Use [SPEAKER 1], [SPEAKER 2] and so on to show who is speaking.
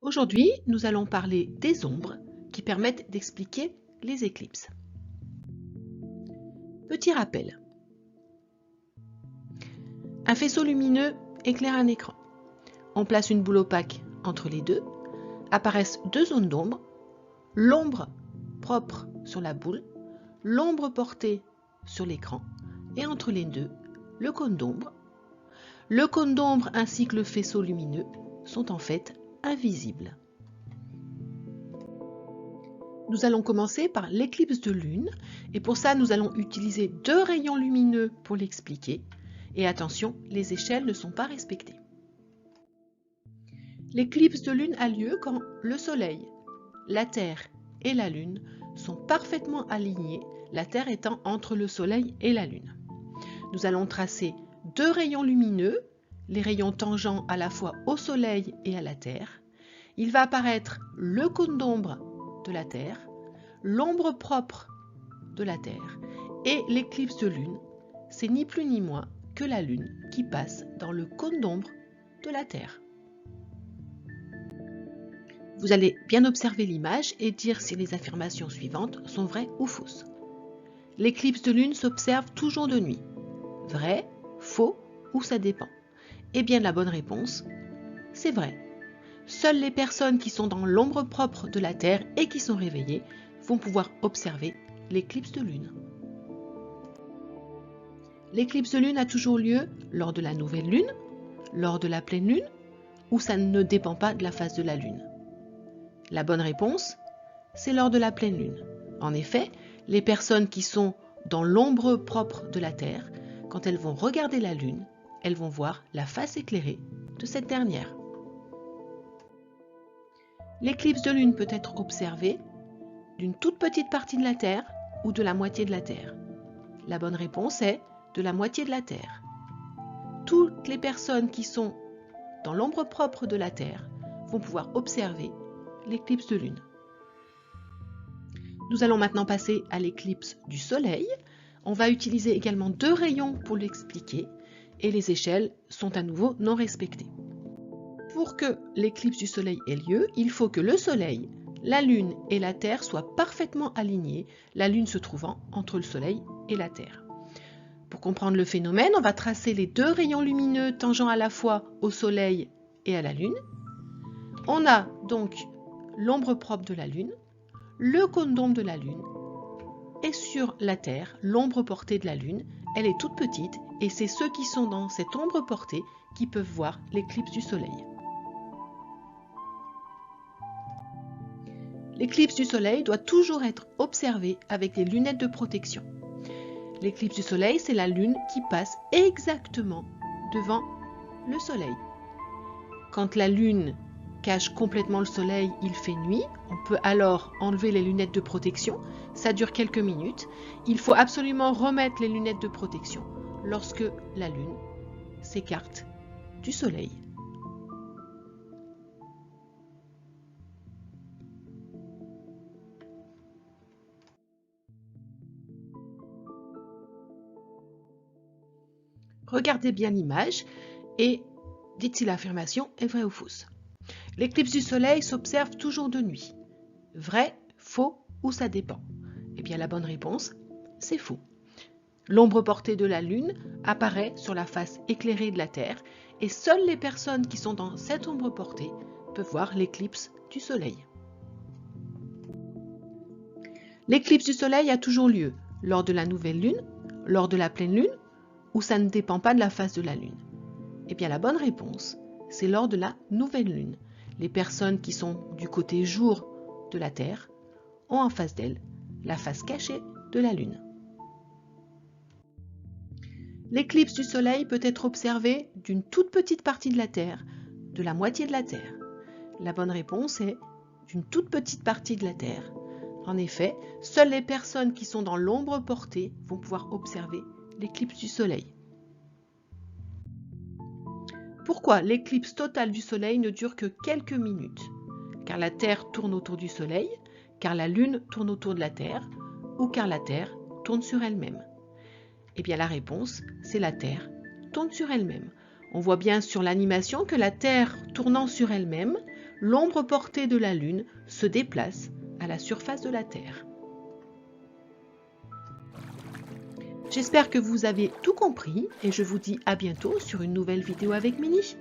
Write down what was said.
[SPEAKER 1] Aujourd'hui, nous allons parler des ombres qui permettent d'expliquer les éclipses. Petit rappel. Un faisceau lumineux éclaire un écran. On place une boule opaque entre les deux. Apparaissent deux zones d'ombre. L'ombre propre sur la boule, l'ombre portée sur l'écran et entre les deux, le cône d'ombre. Le cône d'ombre ainsi que le faisceau lumineux sont en fait invisibles. Nous allons commencer par l'éclipse de lune et pour ça nous allons utiliser deux rayons lumineux pour l'expliquer. Et attention, les échelles ne sont pas respectées. L'éclipse de lune a lieu quand le soleil, la Terre et la lune sont parfaitement alignés, la Terre étant entre le soleil et la lune. Nous allons tracer deux rayons lumineux, les rayons tangents à la fois au soleil et à la Terre. Il va apparaître le cône d'ombre de la Terre, l'ombre propre de la Terre et l'éclipse de lune, c'est ni plus ni moins que la lune qui passe dans le cône d'ombre de la Terre. Vous allez bien observer l'image et dire si les affirmations suivantes sont vraies ou fausses. L'éclipse de lune s'observe toujours de nuit. Vrai, faux ou ça dépend? Eh bien la bonne réponse, c'est vrai. Seules les personnes qui sont dans l'ombre propre de la Terre et qui sont réveillées vont pouvoir observer l'éclipse de lune. L'éclipse de lune a toujours lieu lors de la nouvelle lune, lors de la pleine lune, ou ça ne dépend pas de la phase de la lune. La bonne réponse, c'est lors de la pleine lune. En effet, les personnes qui sont dans l'ombre propre de la Terre, quand elles vont regarder la lune, elles vont voir la face éclairée de cette dernière. L'éclipse de lune peut être observée d'une toute petite partie de la Terre ou de la moitié de la Terre. La bonne réponse est de la moitié de la Terre. Toutes les personnes qui sont dans l'ombre propre de la Terre vont pouvoir observer l'éclipse de lune. Nous allons maintenant passer à l'éclipse du Soleil. On va utiliser également deux rayons pour l'expliquer et les échelles sont à nouveau non respectées. Pour que l'éclipse du Soleil ait lieu, il faut que le Soleil, la Lune et la Terre soient parfaitement alignés, la Lune se trouvant entre le Soleil et la Terre. Pour comprendre le phénomène, on va tracer les deux rayons lumineux tangents à la fois au Soleil et à la Lune. On a donc l'ombre propre de la Lune, le cône d'ombre de la Lune, et sur la Terre, l'ombre portée de la Lune, elle est toute petite, et c'est ceux qui sont dans cette ombre portée qui peuvent voir l'éclipse du Soleil. L'éclipse du Soleil doit toujours être observée avec des lunettes de protection. L'éclipse du Soleil, c'est la Lune qui passe exactement devant le Soleil. Quand la Lune cache complètement le Soleil, il fait nuit. On peut alors enlever les lunettes de protection. Ça dure quelques minutes. Il faut absolument remettre les lunettes de protection lorsque la Lune s'écarte du Soleil. Regardez bien l'image et dites si l'affirmation est vraie ou fausse. L'éclipse du Soleil s'observe toujours de nuit. Vrai, faux ou ça dépend? Eh bien la bonne réponse, c'est faux. L'ombre portée de la Lune apparaît sur la face éclairée de la Terre et seules les personnes qui sont dans cette ombre portée peuvent voir l'éclipse du Soleil. L'éclipse du Soleil a toujours lieu lors de la nouvelle Lune, lors de la pleine Lune, ou ça ne dépend pas de la phase de la Lune? Eh bien la bonne réponse, c'est lors de la nouvelle Lune. Les personnes qui sont du côté jour de la Terre ont en face d'elles la face cachée de la Lune. L'éclipse du Soleil peut être observée d'une toute petite partie de la Terre, de la moitié de la Terre. La bonne réponse est d'une toute petite partie de la Terre. En effet, seules les personnes qui sont dans l'ombre portée vont pouvoir observer l'éclipse du Soleil. Pourquoi l'éclipse totale du Soleil ne dure que quelques minutes? Car la Terre tourne autour du Soleil, car la Lune tourne autour de la Terre, ou car la Terre tourne sur elle-même? Eh bien la réponse, c'est la Terre tourne sur elle-même. On voit bien sur l'animation que la Terre tournant sur elle-même, l'ombre portée de la Lune se déplace à la surface de la Terre. J'espère que vous avez tout compris et je vous dis à bientôt sur une nouvelle vidéo avec Minnie.